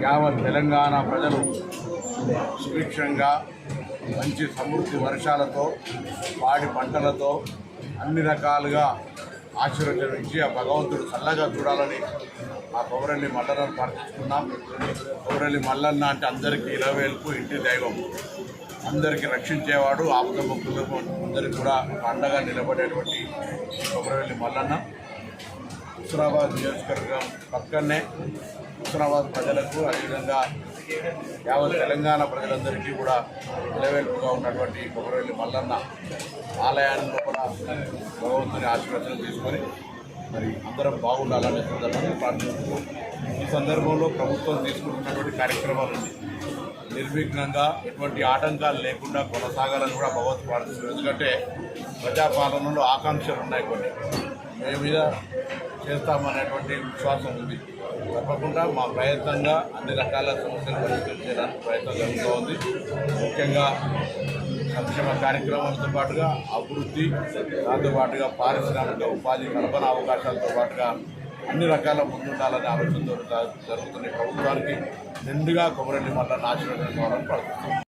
యావత్ తెలంగాణ ప్రజలు సుభిక్షంగా మంచి సమృద్ధి వర్షాలతో పాడి పంటలతో అన్ని రకాలుగా ఆశీర్వదించి ఆ భగవంతుడు చల్లగా చూడాలని ఆ కొమరవెల్లి మల్లన్నను ప్రార్థించుకున్నాం. కొమరవెల్లి మల్లన్న అంటే అందరికీ ఇలవేల్పు ఇంటి దైవం, అందరికీ రక్షించేవాడు, ఆపద మొక్కులకు అందరికీ కూడా అండగా నిలబడేటువంటి కొమరవెల్లి మల్లన్న హుస్నాబాద్ నియోజకవర్గం పక్కనే హుస్నాబాద్ ప్రజలకు అదేవిధంగా యావత్ తెలంగాణ ప్రజలందరికీ కూడా నిలవేల్పుగా ఉన్నటువంటి కొమరవెల్లి మల్లన్న ఆలయాల్లో కూడా భగవంతుని ఆశీర్వచనం తీసుకొని మరి అందరం బాగుండాలనే సందర్భంగా ప్రార్థిస్తున్నాం. ఈ సందర్భంలో ప్రభుత్వం తీసుకుంటున్నటువంటి కార్యక్రమాలు నిర్విఘ్నంగా ఎటువంటి ఆటంకాలు లేకుండా కొనసాగాలని కూడా భగవత్ ప్రార్థిస్తున్నాం. ఎందుకంటే ప్రజాపాలనలో ఆకాంక్షలు ఉన్నాయి, కొన్ని మేము మీద చేస్తామనేటువంటి విశ్వాసం ఉంది. తప్పకుండా మా ప్రయత్నంగా అన్ని రకాల సమస్యలు పరిష్కరించడానికి ప్రయత్నం జరుగుతూ ఉంది. ముఖ్యంగా సంక్షేమ కార్యక్రమాలతో పాటుగా అభివృద్ధి, దాంతో పాటుగా పారిశ్రామిక ఉపాధి కల్పన అవకాశాలతో పాటుగా అన్ని రకాల ముందుండాలనే ఆలోచనతో జరుగుతున్న ప్రభుత్వానికి నిండుగా కొమరవెల్లి మల్లన్న ఆశీర్వాదం కావాలని ప్రార్థిస్తున్నాం.